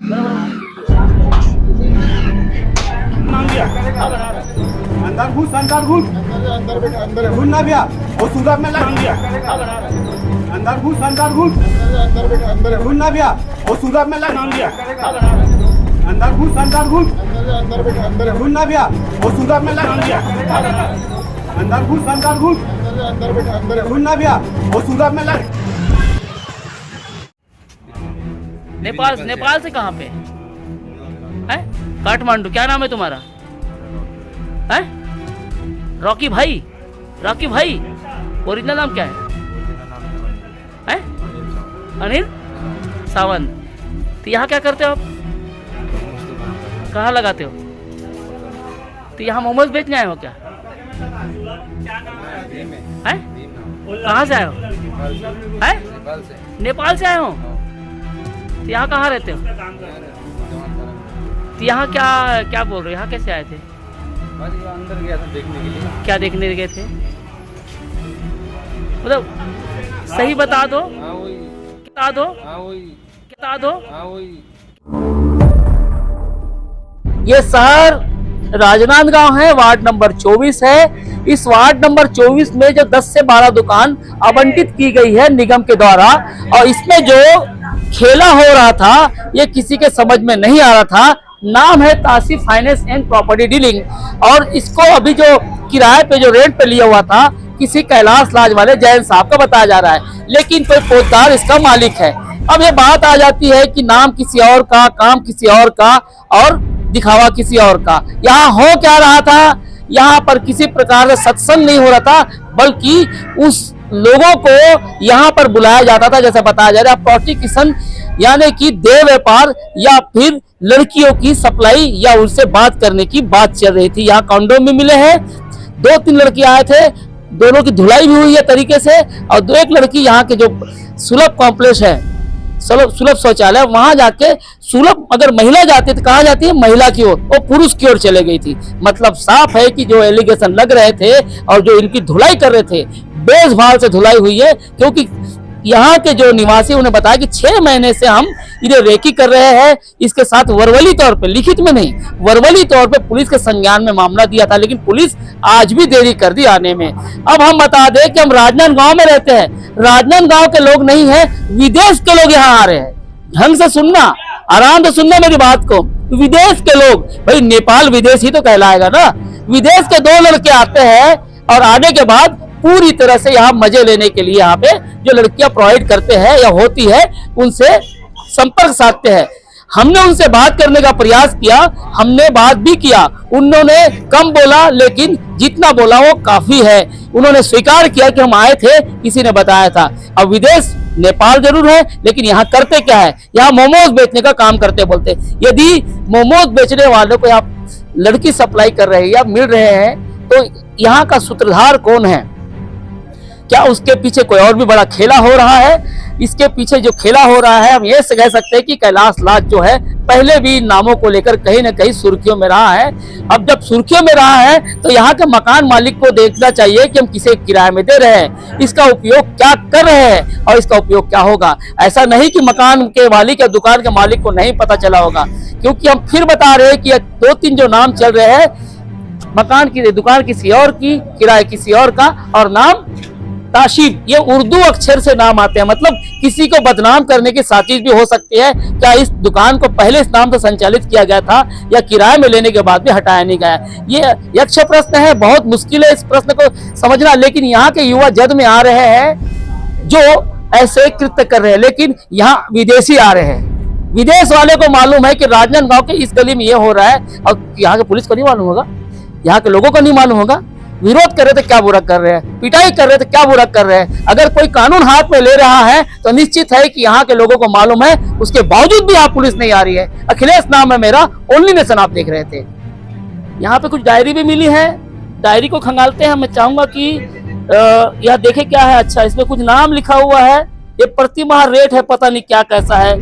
अंदर घुस अंदर घुस ना भैया वो सूरत में लग गया। अंदर घुस घुस ना भैया वो सूरत में लग गया। अंदर घुस घुस ना भैया वो सूरत में लग गया। अंदर घुस ना भैया वो सूरत में लग। नेपाल से कहाँ पे है? काठमांडू। क्या नाम है तुम्हारा? है रॉकी भाई। रॉकी भाई ओरिजिनल नाम क्या है? अनिल सावंत। तो यहाँ क्या करते हो आप? कहाँ लगाते हो? तो यहाँ मोमोज बेचने आए हो क्या? है कहाँ से आए हो? है नेपाल से आए हो? तो यहाँ कहाँ रहते हो? तो यहाँ क्या बोल रहे हो? यहाँ कैसे आए थे? अंदर गया था देखने के लिए। क्या देखने गए थे? मतलब सही बता दो। बता दो। बता दो। ये शहर राजनांदगांव है, वार्ड नंबर 24 है। इस वार्ड नंबर 24 में जो 10 से 12 दुकान आवंटित की गई है निगम के द्वारा, और इसमें जो खेला हो रहा था ये किसी के समझ में नहीं आ रहा था। नाम है तासी फाइनेंस एंड प्रॉपर्टी डीलिंग, और इसको अभी जो किराए पे जो रेंट पे लिया हुआ था किसी कैलाश लाज वाले जैन साहब का बताया जा रहा है, लेकिन कोई पोतदार इसका मालिक है। अब ये बात आ जाती है कि नाम किसी और का, काम किसी और का और दिखावा किसी और का। यहाँ हो क्या रहा था? यहाँ पर किसी प्रकार का सत्संग नहीं हो रहा था, बल्कि उस लोगों को यहाँ पर बुलाया जाता था, जैसे बताया जा रहा है प्रोस्टिट्यूशन यानी कि देह व्यापार या फिर लड़कियों की सप्लाई या उनसे बात करने की बात चल रही थी। यहाँ कॉन्डोम भी मिले हैं। 2-3 लड़की आए थे, दोनों की धुलाई भी हुई है तरीके से, और एक लड़की यहाँ के जो सुलभ कॉम्प्लेक्स है, सुलभ शौचालय, वहां जाके सुलभ अगर महिला जाती है तो कहाँ जाती है? महिला की ओर, वो पुरुष की ओर चले गई थी। मतलब साफ है कि जो एलिगेशन लग रहे थे और जो इनकी धुलाई कर रहे थे बेसभाल से धुलाई हुई है, क्योंकि यहाँ के जो निवासी उन्हें बताया कि 6 महीने से हम इन्हें रेकी कर रहे हैं। इसके साथ वर्बली तौर पे, लिखित में नहीं, वर्बली तौर पे पुलिस के संज्ञान में मामला दिया था, लेकिन पुलिस आज भी देरी कर दी आने में। अब हम बता दें कि हम राजनांदगांव में रहते हैं, राजनांदगांव के लोग नहीं है, विदेश के लोग यहाँ आ रहे हैं। ढंग से सुनना, आराम से सुनना मेरी बात को। विदेश के लोग, भाई नेपाल विदेश ही तो कहलाएगा ना। विदेश के 2 लड़के आते हैं और आने के बाद पूरी तरह से यहाँ मजे लेने के लिए यहाँ पे जो लड़कियां प्रोवाइड करते हैं या होती है उनसे संपर्क साधते हैं। हमने उनसे बात करने का प्रयास किया, हमने बात भी किया, उन्होंने कम बोला, लेकिन जितना बोला वो काफी है। उन्होंने स्वीकार किया कि हम आए थे, किसी ने बताया था। अब विदेश नेपाल जरूर है, लेकिन यहाँ करते क्या है? यहाँ मोमोज बेचने का काम करते बोलते। यदि मोमोज बेचने वालों को आप लड़की सप्लाई कर रहे हैं या मिल रहे हैं, तो यहाँ का सूत्रधार कौन है? क्या उसके पीछे कोई और भी बड़ा खेला हो रहा है? इसके पीछे जो खेला हो रहा है, हम ये कह सकते हैं कि कैलाश लाज जो है पहले भी नामों को लेकर कहीं ना कहीं सुर्खियों में रहा है। अब जब सुर्खियों में रहा है तो यहाँ के मकान मालिक को देखना चाहिए कि हम किसे किराए में दे रहे हैं, इसका उपयोग क्या कर रहे हैं और इसका उपयोग क्या होगा। ऐसा नहीं कि मकान के मालिक या दुकान के मालिक को नहीं पता चला होगा, क्योंकि हम फिर बता रहे हैं कि 2-3 जो नाम चल रहे हैं, मकान की दुकान किसी और की, किराए किसी और का, और नाम ताशीब, ये उर्दू अक्षर से नाम आते हैं। मतलब किसी को बदनाम करने की साजिश भी हो सकती है। क्या इस दुकान को पहले इस नाम से संचालित किया गया था या किराए में लेने के बाद भी हटाया नहीं गया? ये यक्ष प्रश्न है, बहुत मुश्किल है इस प्रश्न को समझना। लेकिन यहाँ के युवा जद में आ रहे हैं जो ऐसे कृत्य कर रहे हैं, लेकिन यहाँ विदेशी आ रहे हैं। विदेश वाले को मालूम है कि राजनांदगांव के इस गली में ये हो रहा है, और यहाँ के पुलिस को नहीं मालूम होगा, यहाँ के लोगों को नहीं मालूम होगा। विरोध कर रहे थे क्या बुरा कर रहे हैं, पिटाई कर रहे थे क्या बुरा कर रहे हैं। अगर कोई कानून हाथ में ले रहा है तो निश्चित है कि यहाँ के लोगों को मालूम है, उसके बावजूद भी यहाँ पुलिस नहीं आ रही है। अखिलेश नाम है मेरा, ओनली नेशन आप देख रहे थे। यहाँ पे कुछ डायरी भी मिली है, डायरी को खंगालते हैं। मैं चाहूंगा कि यह देखे क्या है। अच्छा, इसमें कुछ नाम लिखा हुआ है, ये प्रति माह रेट है, पता नहीं क्या कैसा है,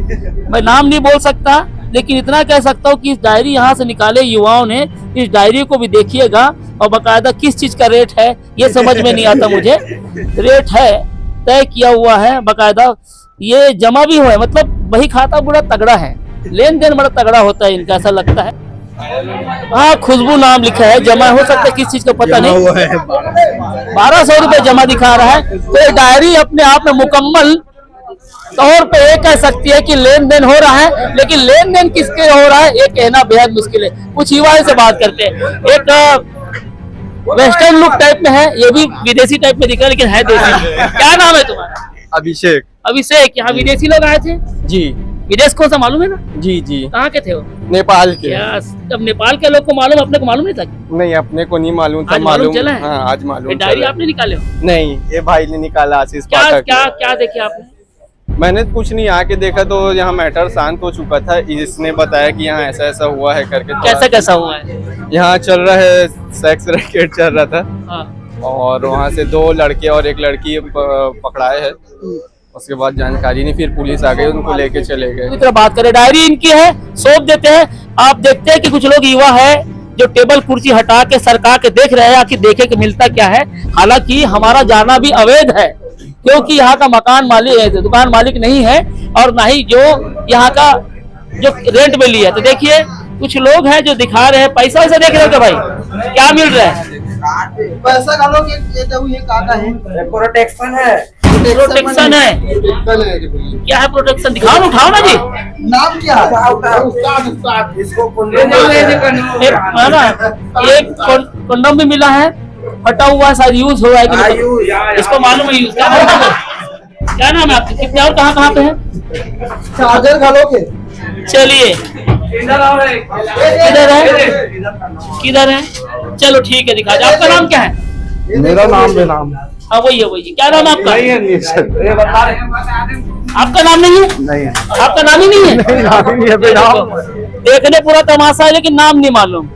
मैं नाम नहीं बोल सकता, लेकिन इतना कह सकता हूँ कि इस डायरी यहाँ से निकाले युवाओं ने, इस डायरी को भी देखिएगा और बकायदा किस चीज का रेट है ये समझ में नहीं आता मुझे। रेट है, तय किया हुआ है बकायदा, ये जमा भी हुआ है, मतलब वही खाता बड़ा तगड़ा है। लेन देन बड़ा तगड़ा होता है इनका, ऐसा लगता है। हाँ, खुशबू नाम लिखा है, जमा हो सकता है किस चीज का पता नहीं। 1200 रुपए जमा दिखा रहा है। तो ये डायरी अपने आप में मुकम्मल तौर पे ये कह सकती है कि लेन देन हो रहा है, लेकिन लेन देन किसके हो रहा है ये कहना बेहद मुश्किल है। कुछ युवा से बात करते हैं। एक वेस्टर्न लुक टाइप में है, ये भी विदेशी टाइप में दिख रहा है लेकिन है देसी। क्या नाम है तुम्हारा? अभिषेक। अभिषेक। यहाँ विदेशी लोग आए थे? जी विदेश कौन सा मालूम है ना? जी जी। कहाँ के थे वो? नेपाल के। अब नेपाल के लोग को मालूम, अपने को मालूम नहीं था? नहीं, अपने को नहीं मालूम था। आज मालूम चला है? हाँ, आज मालूम। डायरी आपने निकाले हो? नहीं, ये भाई ने निकाला, आशीष क्या पाठक। क्या क्या देखे आपने? मैंने कुछ नहीं आके देखा तो यहाँ मैटर शांत हो चुका था। इसने बताया कि यहाँ ऐसा ऐसा हुआ है करके। कैसा कैसा हुआ है? यहाँ चल रहा है, सेक्स रैकेट चल रहा था। हाँ। और वहाँ से 2 लड़के और 1 लड़की पकड़ाए हैं। उसके बाद जानकारी नहीं, फिर पुलिस आ गई, उनको लेके चले गए। इस तरह बात करें, डायरी इनकी है, सौंप देते हैं। आप देखते हैं कि कुछ लोग युवा है जो टेबल कुर्सी हटा के सरका के देख रहे हैं, आखिर देखे कि मिलता क्या है। हालांकि हमारा जाना भी अवैध है, क्योंकि यहाँ का मकान मालिक है, दुकान मालिक नहीं है, और ना ही जो यहाँ का जो रेंट में लिया। तो देखिए कुछ लोग हैं जो दिखा रहे हैं, पैसा वैसा देख रहे हो क्या भाई? क्या मिल रहा है? पैसा का लोग ये काका है, प्रोटेक्शन है। प्रोटेक्शन है? क्या है प्रोटेक्शन? दिखाओ ना, उठाओ ना जी। नाम क्या है? इसको एक कंडोम भी मिला है, फटा हुआ, शायद यूज हो रहा है कि नहीं, इसको मालूम है यूज। क्या नाम है आपका? कितने और कहाँ पे है? चार्जर घालो के। चलिए, किधर है? किधर है? चलो ठीक है, दिखा दो। आपका नाम क्या है? मेरा नाम बेनाम। हाँ वही है, वही। क्या नाम है आपका? आपका नाम नहीं है? नहीं, आपका नाम ही नहीं है? देखने पूरा तमाशा है लेकिन नाम नहीं मालूम।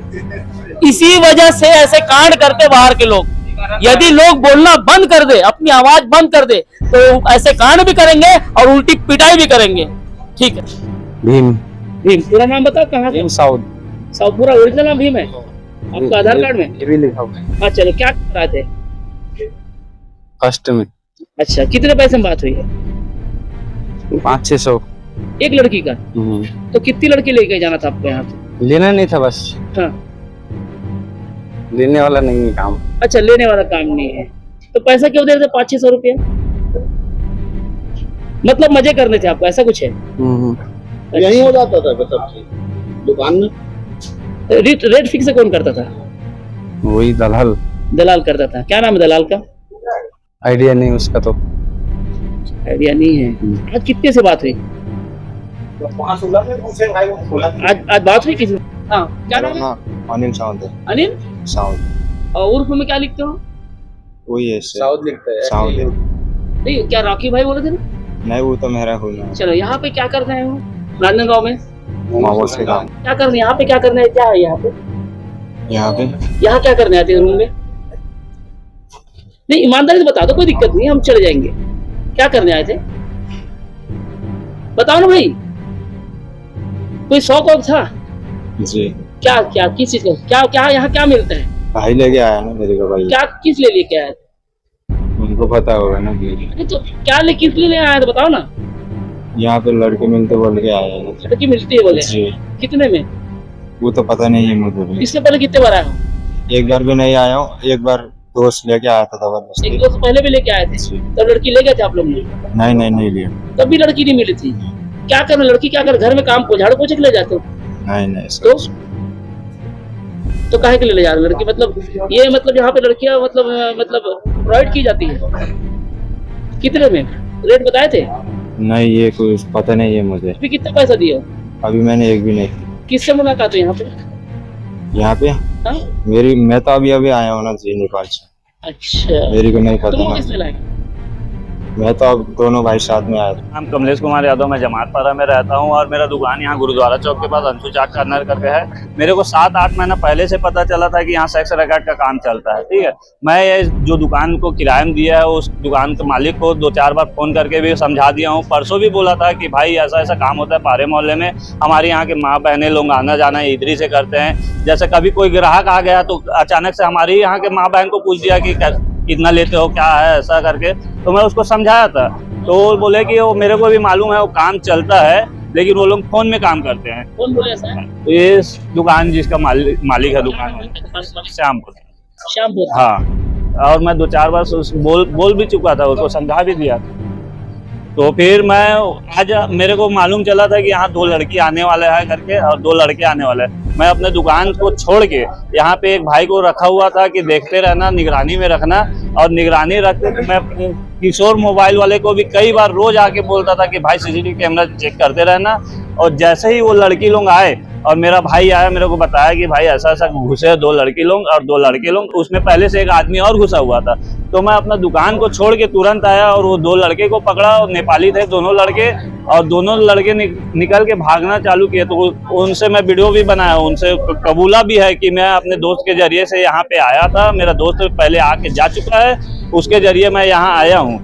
इसी वजह से ऐसे कांड करते बाहर के लोग। यदि लोग बोलना बंद कर दे, अपनी आवाज बंद कर दे, तो ऐसे कांड भी करेंगे और उल्टी पिटाई भी करेंगे। ठीक है। भीम। भीम पूरा नाम बताओ, कहाँ से? साउथ। साउथ पूरा ओरिजिनल नाम भीम है आपका आधार कार्ड में? ये भी लिखा हुआ है। हाँ चलो, क्या कराए थे? फर्स्ट में। अच्छा, कितने पैसे में बात हुई है? 500-600। एक लड़की का? तो कितनी लड़की लेके जाना था आपको यहाँ से? लेना नहीं था बस। हाँ। लेने वाला नहीं है काम। अच्छा, लेने वाला काम नहीं है, तो पैसा क्यों दे रहे थे 500-600 रुपया? मतलब मजे करने थे आपको, ऐसा कुछ है? यही हो जाता था सब चीज दुकान में। रेट फिक्स कौन करता था? वही दलाल। दलाल करता था। क्या नाम है दलाल का? आइडिया नहीं उसका, तो आइडिया नहीं है। आज कितने से बात हुई? आज बात हुई किसी? हाँ, क्या नाम है? अनिल साउंड। अनिल साउंड। और उर्फ में क्या लिखते हो? वही है, साउंड लिखता है। साउंड नहीं, क्या रॉकी भाई बोले थे ना? नहीं, वो तो मेरा हुआ। चलो, यहाँ पे क्या करना है? राजनांदगांव में मावस के काम। क्या करना है? यहाँ पे क्या करना है? क्या है यहाँ पे? यहाँ क्या करने आते हैं रूम में? नहीं, ईमानदारी से बता दो, कोई दिक्कत नहीं, हम चले जाएंगे। क्या करने आए थे बताओ ना भाई। कोई शौक वौक था? जी। क्या क्या किस चीज का? क्या क्या यहाँ क्या मिलता है? भाई लेके आया ना मेरे को भाई। क्या किस लिए लेके आया? उनको पता होगा ना कि अरे तो क्या ले किस लिए ले आया तो बताओ ना। यहाँ पे लड़के मिलते बोल के आया है। लड़की मिलती है बोले? जी। कितने में? वो तो पता नहीं है मुझे। इससे पहले कितने बार आया हो? एक बार भी नहीं आया हूँ। एक बार दोस्त लेके आया था जबरदस्ती। एक दोस्त पहले भी लेके आए थे? तब लड़की ले गए थे आप लोग? नहीं लिया। तब भी लड़की नहीं मिली थी? क्या करना लड़की? क्या कर घर में काम को झाड़ू पोछे के ले जाते हो? नहीं। तो काहे के लिए ले जा रहे लड़की? मतलब ये मतलब यहाँ पे लड़कियां मतलब प्रोवाइड की जाती है? कितने में रेट बताए थे? नहीं, ये कुछ पता नहीं है मुझे। अभी कितना पैसा दिए हो? अभी मैंने एक भी नहीं। किससे मुलाकात हुई यहाँ पे? हाँ? मैं तो अभी आया हूँ ना जी, नेपाल से। अच्छा, मेरी को नहीं पता तुमको ना। किसने लाया? मैं तो अब दोनों भाई साथ में आए थे। नाम कमलेश कुमार यादव, मैं जमातपारा में रहता हूं और मेरा दुकान यहाँ गुरुद्वारा चौक के पास अंशु चाट कॉर्नर करके है। मेरे को 7-8 महीना पहले से पता चला था कि यहाँ सेक्स रैकेट का काम चलता है। ठीक है, मैं ये जो दुकान को किराए में दिया है उस दुकान के मालिक को 2-4 बार फोन करके भी समझा दिया हूँ। परसों भी बोला था कि भाई ऐसा ऐसा काम होता है पारे मोहल्ले में, हमारे यहाँ के माँ बहनें लोग आना जाना इधरी से करते हैं। जैसे कभी कोई ग्राहक आ गया तो अचानक से हमारी यहाँ के माँ बहन को पूछ दिया कि कितना लेते हो, क्या है, ऐसा करके। तो मैं उसको समझाया था, तो वो बोले कि वो मेरे को भी मालूम है वो काम चलता है, लेकिन वो लोग फोन में काम करते हैं। कौन बोले सर? ये दुकान जिसका मालिक है दुकान है, श्यामपुर। श्यामपुर। हाँ, और मैं 2-4 बार बोल भी चुका था, उसको समझा भी दिया था। तो फिर मैं आज मेरे को मालूम चला था कि यहाँ 2 लड़की आने वाले हैं करके, और 2 लड़के आने वाले हैं। मैं अपने दुकान को छोड़ के यहाँ पे एक भाई को रखा हुआ था कि देखते रहना, निगरानी में रखना, और निगरानी रखते मैं किशोर मोबाइल वाले को भी कई बार रोज आके बोलता था कि भाई सीसीटीवी कैमरा चेक करते रहना। और जैसे ही वो लड़की लोग आए और मेरा भाई आया, मेरे को बताया कि भाई ऐसा ऐसा घुसे 2 लड़की लोग और 2 लड़के लोग, उसमें पहले से एक आदमी और घुसा हुआ था। तो मैं अपना दुकान को छोड़ के तुरंत आया और वो 2 लड़के को पकड़ा, और नेपाली थे दोनों लड़के, और दोनों लड़के निकल के भागना चालू किए। तो उनसे मैं वीडियो भी बनाया, उनसे कबूला भी है कि मैं अपने दोस्त के जरिए से यहाँ पे आया था, मेरा दोस्त पहले आके जा चुका है, उसके जरिए मैं यहाँ आया हूँ।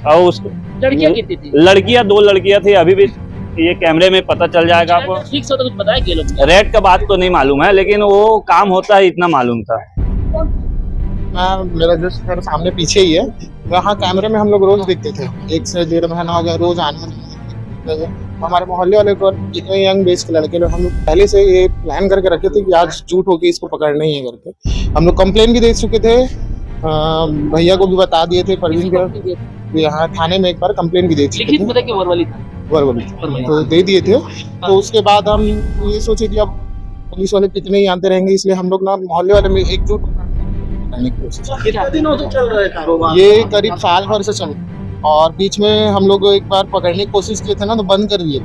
और उस लड़कियां कितनी थी? लड़कियां 2 लड़कियां थी, अभी भी ये कैमरे में पता चल जाएगा आपको। फिक्स होता कुछ बताया कि लोग? रेट का बात तो नहीं मालूम है, लेकिन वो काम होता है इतना मालूम था। मेरा जो घर सामने पीछे ही है, वहाँ कैमरे में हम लोग रोज देखते थे। 1 से 1.5 महीना हो गया रोज आने। हमारे मोहल्ले वाले को जितने यंग एज के लड़के लोग, हम लोग पहले से ये प्लान करके रखे थे कि आज झूठ होके इसको पकड़ना ही है करके। हम लोग कंप्लेन भी दे चुके थे, भैया को भी बता दिए थे, परवीन को यहाँ थाने में एक बार कंप्लेन भी दे चुके थे। लिखित में वर्बली था? वर्बली तो दे दिए थे। तो उसके बाद हम ये सोचे कि अब पुलिस वाले कितने ही आते रहेंगे, इसलिए हम लोग ना मोहल्ले वाले में एकजुट करने की कोशिश। कितने दिनों से चल रहा है कारोबार? ये करीब साल भर से चल, और बीच में हम लोग एक बार पकड़ने की कोशिश किए थे ना, तो बंद कर दिए।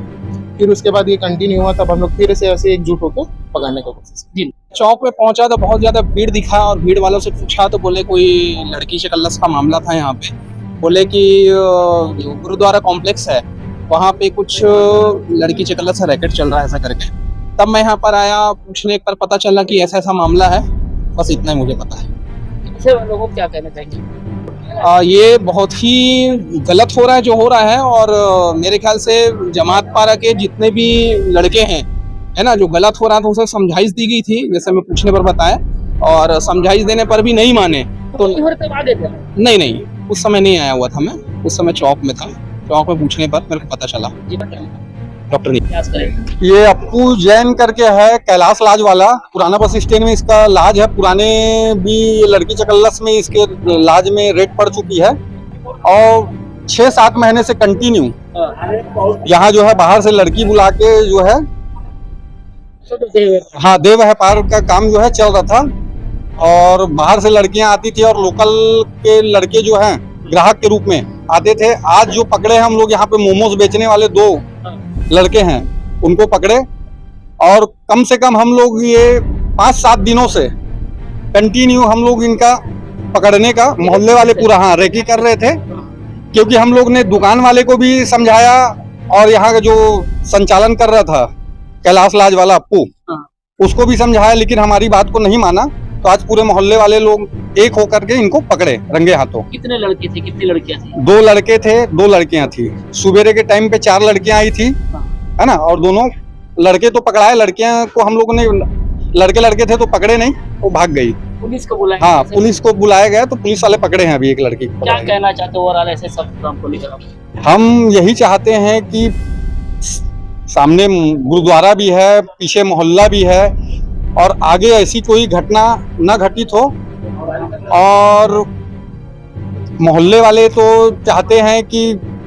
फिर उसके बाद ये कंटिन्यू हुआ, तब हम लोग फिर से ऐसे एकजुट होकर पकड़ने की कोशिश। चौक पे पहुंचा तो बहुत ज्यादा भीड़ दिखा, और भीड़ वालों से पूछा तो बोले कोई लड़की चकल्लस का मामला था यहाँ पे। बोले कि गुरुद्वारा कॉम्प्लेक्स है, वहाँ पे कुछ लड़की चकल्लस का रैकेट चल रहा है ऐसा करके। तब मैं यहाँ पर आया, पूछने पर पता चला कि ऐसा ऐसा मामला है। बस इतना ही मुझे पता है। ऐसे लोगों को क्या कहना चाहिए? ये बहुत ही गलत हो रहा है जो हो रहा है, और मेरे ख्याल से जमात पारा के जितने भी लड़के हैं, है ना, जो गलत हो रहा था उसे समझाइश दी गई थी, जैसे मैं पूछने पर बताया, और समझाइश देने पर भी नहीं माने। तो नहीं, उस समय नहीं आया हुआ था मैं, उस समय चौक में था। चौक में पूछने पर मेरे को पता चला। डॉक्टर ये अप्पू जैन करके है, कैलाश लाज वाला, पुराना बस स्टैंड में इसका लाज है। पुराने भी लड़की चकल्लस में इसके लाज में रेड पड़ चुकी है, और 6-7 महीने से कंटिन्यू यहाँ जो है बाहर से लड़की बुला के जो है, हाँ, देव व्यापार का काम जो है चल रहा था। और बाहर से लड़कियां आती थी, और लोकल के लड़के जो हैं ग्राहक के रूप में आते थे। आज जो पकड़े हम लोग यहाँ पे मोमोज बेचने वाले 2 लड़के हैं, उनको पकड़े, और कम से कम हम लोग ये 5-7 दिनों से कंटिन्यू हम लोग इनका पकड़ने का, मोहल्ले वाले पूरा हाँ रेकी कर रहे थे। क्योंकि हम लोग ने दुकान वाले को भी समझाया, और यहाँ का जो संचालन कर रहा था कैलाश लाज वाला अप्पू, उसको भी समझाया, लेकिन हमारी बात को नहीं माना। तो आज पूरे मोहल्ले वाले लोग एक होकर के इनको पकड़े रंगे हाथों। कितने लड़के थे, कितनी लड़कियां थी? 2 लड़के थे, 2 लड़कियां थी। सुबेरे के टाइम पे 4 लड़कियां आई थी, है ना, और दोनों लड़के तो पकड़ाए, लड़कियां को हम लोगों ने, लड़के थे तो पकड़े नहीं, वो भाग गई। पुलिस को बुलाया? हाँ, पुलिस को बुलाया गया, तो पुलिस वाले पकड़े हैं अभी एक लड़की। क्या कहना चाहते हो ओवरऑल ऐसे सब काम को लेकर? हम यही चाहते हैं कि सामने गुरुद्वारा भी है, पीछे मोहल्ला भी है, और आगे ऐसी कोई घटना न घटित हो। और मोहल्ले वाले तो चाहते हैं कि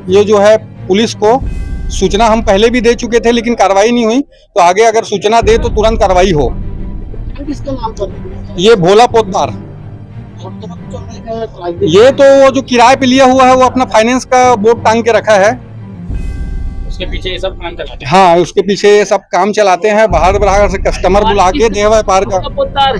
ये जो है पुलिस को सूचना हम पहले भी दे चुके थे, लेकिन कार्रवाई नहीं हुई, तो आगे अगर सूचना दे तो तुरंत कार्रवाई हो। ये भोला पोद्दार, ये तो जो किराए पे लिया हुआ है, वो अपना फाइनेंस का बोर्ड टांग के रखा है, उसके पीछे ये सब काम चलाते हैं। हाँ, उसके पीछे ये सब काम चलाते हैं, बाहर से कस्टमर बुला के देह व्यापार का। पोद्दार